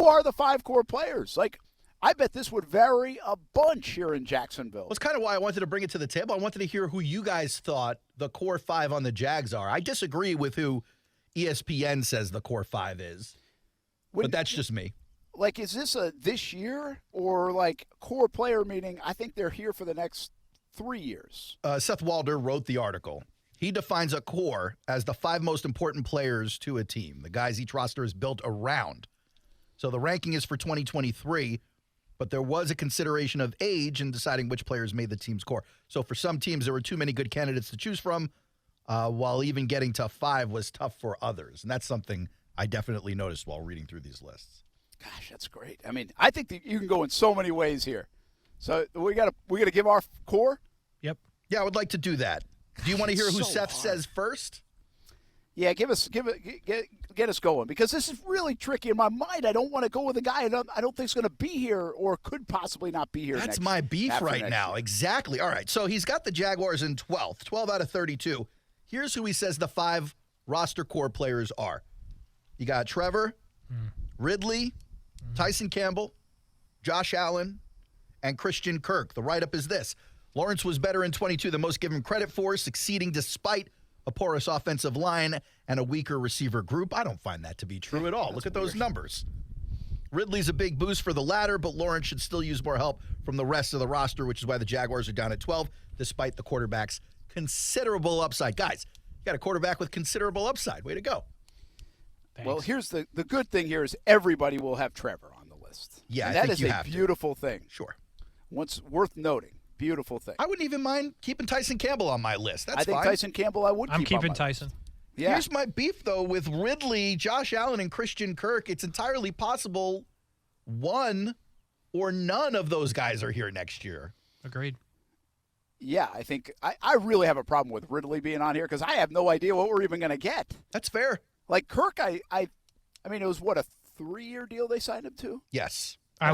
Who are the 5 core players? Like, I bet this would vary a bunch here in Jacksonville. That's kind of why I wanted to bring it to the table. I wanted to hear who you guys thought the core 5 on the Jags are. I disagree with who ESPN says the core 5 is, but that's just me. Like, is this a this year or like core player meaning I think they're here for the next 3 years? Seth Walder wrote the article. He defines a core as the 5 most important players to a team, the guys each roster is built around. So the ranking is for 2023, but there was a consideration of age in deciding which players made the team's core. So for some teams, there were too many good candidates to choose from, while even getting to 5 was tough for others. And that's something I definitely noticed while reading through these lists. Gosh, that's great. I mean, I think that you can go in so many ways here. So we got to give our core? Yep. Yeah, I would like to do that. Do you want to hear who Seth says first? Yeah, get us going, because this is really tricky. In my mind, I don't want to go with a guy I don't think is going to be here or could possibly not be here. That's my beef right now. Year. Exactly. All right, so he's got the Jaguars in 12th, 12 out of 32. Here's who he says the 5 roster core players are. You got Trevor, Ridley, Tyson Campbell, Josh Allen, and Christian Kirk. The write-up is this. Lawrence was better in 22 than most give him credit for, succeeding despite a porous offensive line and a weaker receiver group. I don't find that to be true at all. Look at those numbers. Ridley's a big boost for the latter, but Lawrence should still use more help from the rest of the roster, which is why the Jaguars are down at 12, despite the quarterback's considerable upside. Guys, you got a quarterback with considerable upside. Way to go. Thanks. Well, here's the good thing here is everybody will have Trevor on the list. Yeah, and I that think is you a have beautiful thing. Sure. What's worth noting. Beautiful thing. I wouldn't even mind keeping Tyson Campbell on my list. That's I think fine. Tyson Campbell I would I'm keep on keeping my Tyson. list. Yeah. Here's my beef, though, with Ridley, Josh Allen, and Christian Kirk. It's entirely possible one or none of those guys are here next year. Agreed. Yeah, I think I really have a problem with Ridley being on here because I have no idea what we're even going to get. That's fair. Like Kirk, I mean, it was what, a 3-year deal they signed him to? Yes. I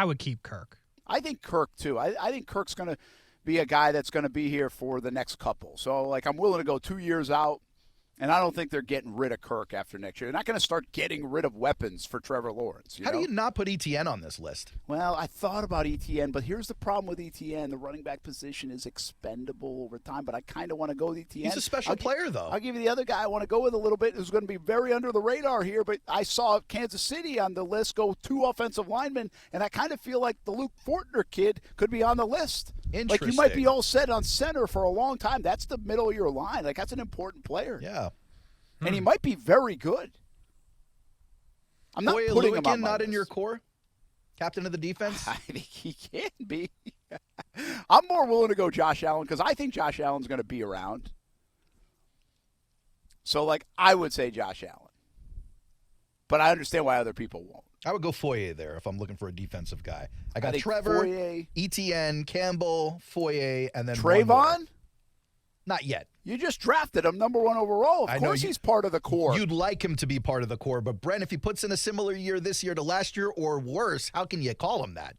would keep Kirk. I think Kirk, too. I think Kirk's going to be a guy that's going to be here for the next couple. So, like, I'm willing to go 2 years out, and I don't think they're getting rid of Kirk after next year. They're not going to start getting rid of weapons for Trevor Lawrence. How do you not put ETN on this list? Well, I thought about ETN, but here's the problem with ETN. The running back position is expendable over time, but I kind of want to go with ETN. He's a special player, though. I'll give you the other guy I want to go with a little bit who's going to be very under the radar here, but I saw Kansas City on the list go 2 offensive linemen, and I kind of feel like the Luke Fortner kid could be on the list. Like, you might be all set on center for a long time. That's the middle of your line. Like, that's an important player. Yeah. And he might be very good. I'm not putting him on my not list. in your core? Captain of the defense? I think he can be. I'm more willing to go Josh Allen because I think Josh Allen's going to be around. So, like, I would say Josh Allen. But I understand why other people won't. I would go Foye there if I'm looking for a defensive guy. I got think Trevor, Foye, ETN, Campbell, Foye, and then Trayvon? Not yet. You just drafted him number 1 overall. Of course he's part of the core. You'd like him to be part of the core, but Brent, if he puts in a similar year this year to last year or worse, how can you call him that?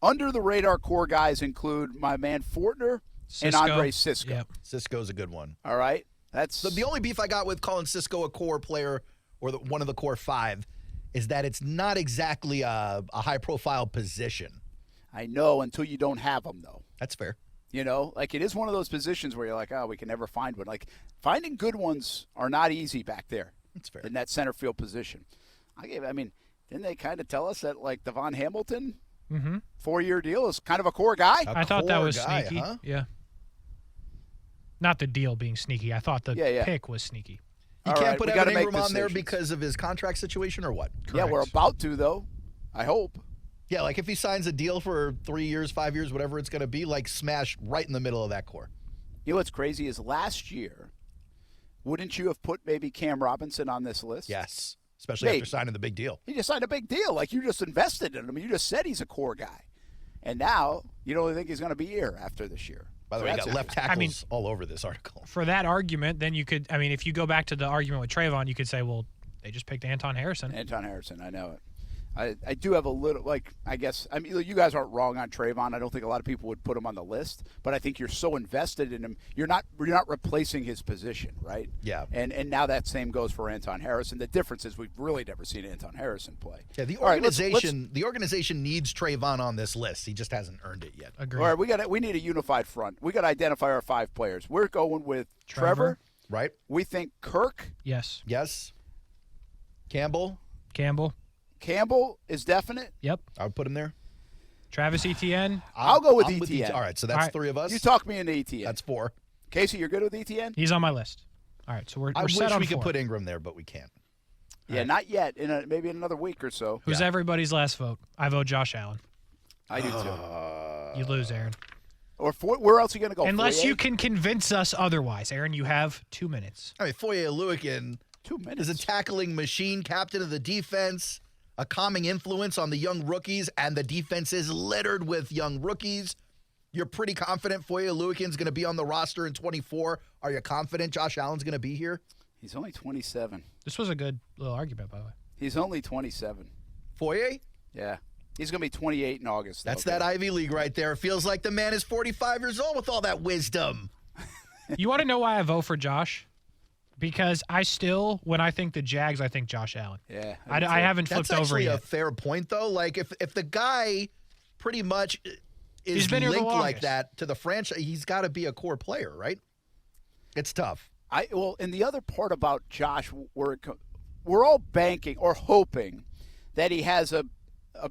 Under the radar core guys include my man Fortner and Andre Cisco. Yep. Cisco's a good one. All right? That's the only beef I got with calling Cisco a core player or one of the core 5 is that it's not exactly a high-profile position. I know, until you don't have them, though. That's fair. You know, like it is one of those positions where you're like, oh, we can never find one. Like finding good ones are not easy back there. That's fair. In that center field position. Didn't they kind of tell us that like Devon Hamilton, 4-year deal is kind of a core guy? I thought that was guy, sneaky. huh? Yeah. Not the deal being sneaky. I thought the pick was sneaky. You All can't right, put we gotta Evan make Ingram on there decisions. because of his contract situation or what? Yeah, we're about to, though. I hope. Yeah, like if he signs a deal for 3 years, 5 years, whatever it's going to be, like smash right in the middle of that core. You know what's crazy is last year, wouldn't you have put maybe Cam Robinson on this list? Yes, especially after signing the big deal. He just signed a big deal. Like, you just invested in him. You just said he's a core guy. And now you don't think he's going to be here after this year. By the way, you got left tackles all over this article. For that argument, then you could, if you go back to the argument with Trayvon, you could say, well, they just picked Anton Harrison. Anton Harrison, I know it. I do have a little, I guess, you guys aren't wrong on Trayvon. I don't think a lot of people would put him on the list, but I think you're so invested in him, you're not replacing his position, right? Yeah. And now that same goes for Anton Harrison. The difference is we've really never seen Anton Harrison play. Yeah, the organization the organization needs Trayvon on this list. He just hasn't earned it yet. Agreed. All right, we need a unified front. We got to identify our 5 players. We're going with Trevor. Right. We think Kirk. Yes. Campbell is definite. Yep. I would put him there. Travis Etienne. I'll go with Etienne. All right, so that's 3 of us. You talk me into Etienne. That's 4. Casey, you're good with Etienne? He's on my list. All right, so we're set on 4. I wish we could put Ingram there, but we can't. Yeah, not yet. Maybe in another week or so. Who's everybody's last vote? I vote Josh Allen. I do too. You lose, Aaron. Or where else are you going to go? Unless Foyer? you can convince us otherwise. Aaron, you have 2 minutes. I mean, Foyer Oluokun 2 minutes. is a tackling machine, captain of the defense, a calming influence on the young rookies, and the defense is littered with young rookies. You're pretty confident Foyer Oluokun is going to be on the roster in 24. Are you confident Josh Allen's going to be here? He's only 27. This was a good little argument, by the way. He's only 27. Foyer? Yeah. He's going to be 28 in August. That's that Ivy League right there. It feels like the man is 45 years old with all that wisdom. You want to know why I vote for Josh? Because when I think the Jags, I think Josh Allen. Yeah. I haven't flipped over yet. That's actually a fair point, though. Like, if the guy pretty much is been linked like that to the franchise, he's got to be a core player, right? It's tough. And the other part about Josh, we're all banking or hoping that he has a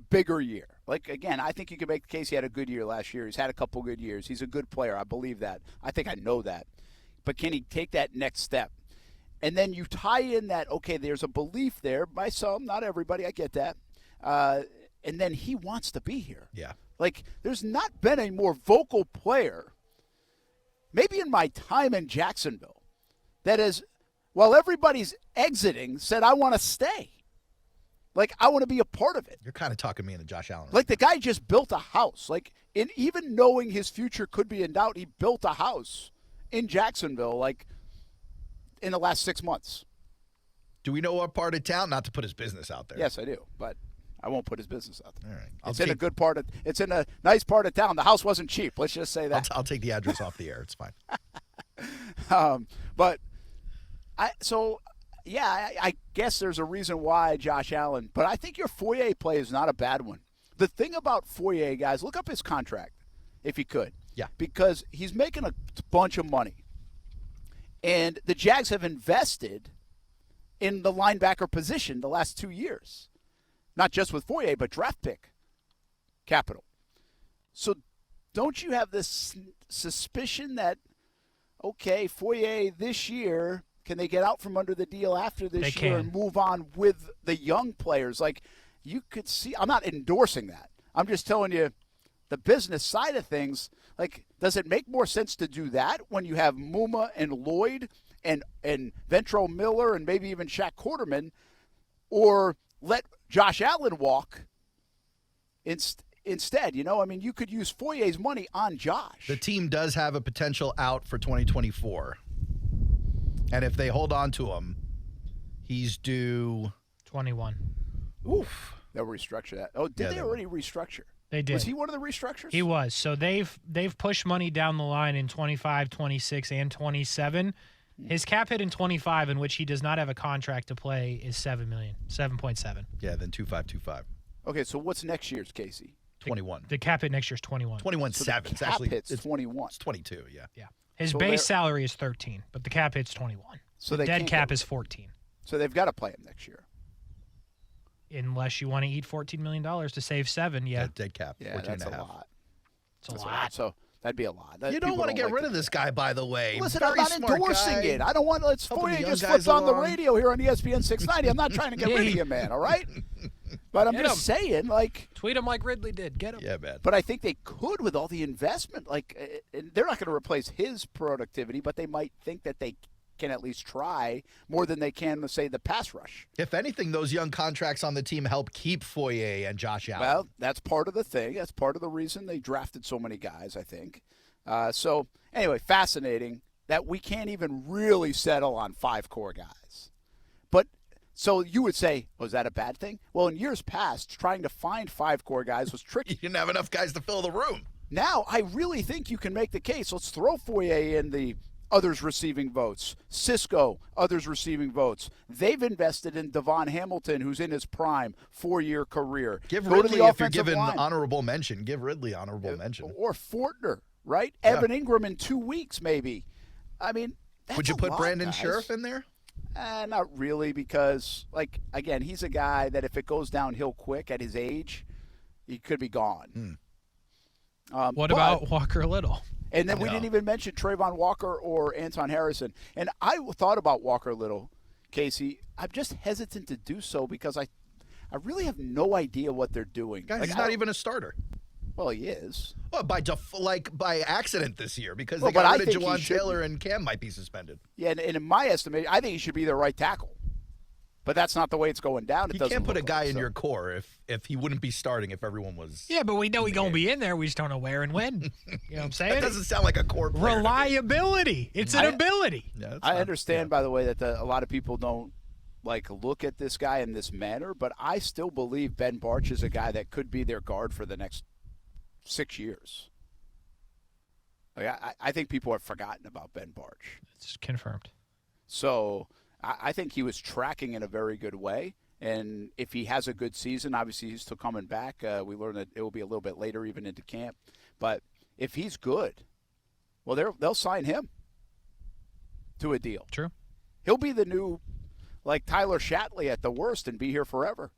bigger year. Like, again, I think you can make the case he had a good year last year. He's had a couple good years. He's a good player. I believe that. I think I know that. But can he take that next step? And then you tie in that, okay, there's a belief there by some, not everybody, I get that. And then he wants to be here. Yeah. Like, there's not been a more vocal player, maybe in my time in Jacksonville, that is, while everybody's exiting, said, I want to stay. Like, I want to be a part of it. You're kind of talking me into Josh Allen. Like, the guy just built a house. Like, even knowing his future could be in doubt, he built a house in Jacksonville, like, in the last 6 months. Do we know what part of town? Not to put his business out there. Yes, I do, but I won't put his business out there. All right. It's in a nice part of town. The house wasn't cheap. Let's just say that. I'll take the address off the air. It's fine. I guess there's a reason why Josh Allen. But I think your Foyer play is not a bad one. The thing about Foyer, guys, look up his contract if you could. Yeah. Because he's making a bunch of money. And the Jags have invested in the linebacker position the last 2 years. Not just with Foyer, but draft pick capital. So don't you have this suspicion that, okay, Foyer this year, can they get out from under the deal after this year and move on with the young players? Like, you could see, I'm not endorsing that. I'm just telling you the business side of things. Like, does it make more sense to do that when you have Muma and Lloyd and Ventrell Miller and maybe even Shaq Quarterman, or let Josh Allen walk instead? You know, I mean, you could use Foyer's money on Josh. The team does have a potential out for 2024. And if they hold on to him, he's due 21. Oof. They'll restructure that. Oh, did they already restructure? They did. Was he one of the restructures? He was. So they've pushed money down the line in 25, 26, and 27. His cap hit in 25, in which he does not have a contract to play, is $7 million, 7.7. Yeah, then 2.525. Okay, so what's next year's, Casey? 21. The cap hit next year is 21. 21.7. So the cap hit's 21. It's 22, yeah. Yeah. His base salary is 13, but the cap hit's 21. So the dead cap is 14. So they've got to play him next year. Unless you want to eat $14 million to save 7, yeah. Dead cap, yeah, 14 that's and a a half. lot. It's a lot. So that'd be a lot. You don't want to get rid of this guy, by the way. Listen, Very I'm not smart endorsing guy. it. I don't want. Let's Foyer just guys flipped on the along. radio here on ESPN 690. I'm not trying to get rid of you, man. All right. But I'm just saying, like, tweet him like Ridley did. Get him. Yeah, man. But I think they could with all the investment. Like, they're not going to replace his productivity, but they might think that they can at least try more than they can, let's say, the pass rush. If anything, those young contracts on the team help keep Foyer and Josh Allen. Well, that's part of the thing. That's part of the reason they drafted so many guys, I think. So, anyway, fascinating that we can't even really settle on 5 core guys. But So you would say, was that a bad thing? Well, in years past, trying to find 5 core guys was tricky. You didn't have enough guys to fill the room. Now, I really think you can make the case. Let's throw Foye in the others receiving votes. Cisco, others receiving votes. They've invested in Devon Hamilton, who's in his prime, 4-year career. Give Go Ridley, to the if you're offensive given line. honorable mention, give Ridley honorable mention. Or Fortner, right? Yeah. Evan Ingram in 2 weeks, maybe. I mean, that's Would you a put lot, Brandon guys. Sheriff in there? Not really, because, again, he's a guy that if it goes downhill quick at his age, he could be gone. What about Walker Little? And then we didn't even mention Trayvon Walker or Anton Harrison. And I thought about Walker Little, Casey. I'm just hesitant to do so because I really have no idea what they're doing. Guys, he's not even a starter. Well, he is. Well, by accident this year because Well, they got but I rid of think he Jawan should Taylor and Cam might be suspended. Yeah, and in my estimate, I think he should be their right tackle. But that's not the way it's going down. You can't put a guy in your core if he wouldn't be starting if everyone was. Yeah, but we know he's going to be in there. We just don't know where and when. You know what I'm saying? That doesn't sound like a core player to me. Reliability. It's an ability. Yeah, I understand, by the way, that a lot of people don't look at this guy in this manner, but I still believe Ben Barch is a guy that could be their guard for the next 6 years. I think people have forgotten about Ben Barch. It's confirmed. So I think he was tracking in a very good way. And if he has a good season, obviously he's still coming back. We learned that it will be a little bit later, even into camp. But if he's good, well, they'll sign him to a deal. True. He'll be the new, Tyler Shatley at the worst and be here forever.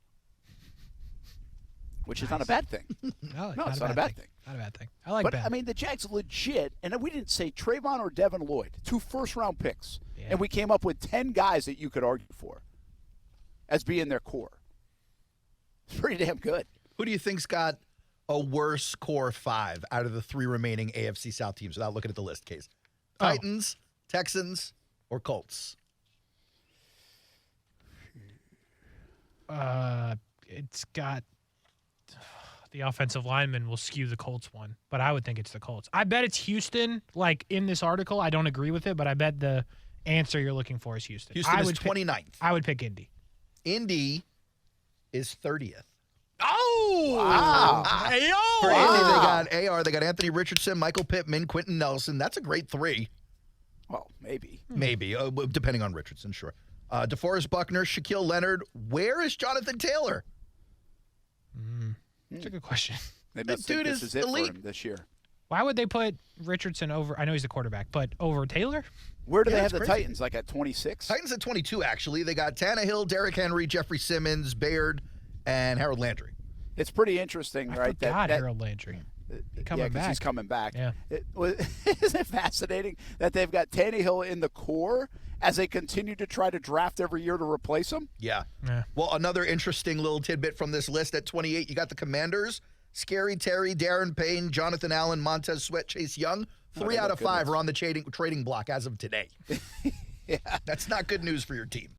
Which is not a bad thing. No, it's not a bad thing. Not a bad thing. I like But, Ben. I mean, the Jags legit, and we didn't say Trayvon or Devin Lloyd, 2 first-round picks. Yeah. And we came up with 10 guys that you could argue for as being their core. It's pretty damn good. Who do you think's got a worse core 5 out of the 3 remaining AFC South teams without looking at the list, Case? Titans, Texans, or Colts? It's got the offensive lineman will skew the Colts one, but I would think it's the Colts. I bet it's Houston. In this article, I don't agree with it, but I bet the answer you're looking for is Houston. Houston is 29th. I would pick Indy. Indy is 30th. Oh! Wow. Hey, For Indy, they got AR, they got Anthony Richardson, Michael Pittman, Quentin Nelson. That's a great 3. Well, maybe. Maybe, depending on Richardson, sure. DeForest Buckner, Shaquille Leonard. Where is Jonathan Taylor? That's a good question. They must That think dude this is is it elite. for him this year. Why would they put Richardson over? I know he's the quarterback, but over Taylor? Where do Yeah, they have it's the crazy. Titans? At 26? Titans at 22, actually. They got Tannehill, Derrick Henry, Jeffrey Simmons, Baird, and Harold Landry. It's pretty interesting, right? God, Harold Landry. Coming because back. he's coming back. Yeah. Isn't it fascinating that they've got Tannehill in the core as they continue to try to draft every year to replace him? Yeah. Yeah. Well, another interesting little tidbit from this list at 28, you got the Commanders, Scary Terry, Darren Payne, Jonathan Allen, Montez Sweat, Chase Young. 3 out of 5 are on the trading block as of today. Yeah. That's not good news for your team.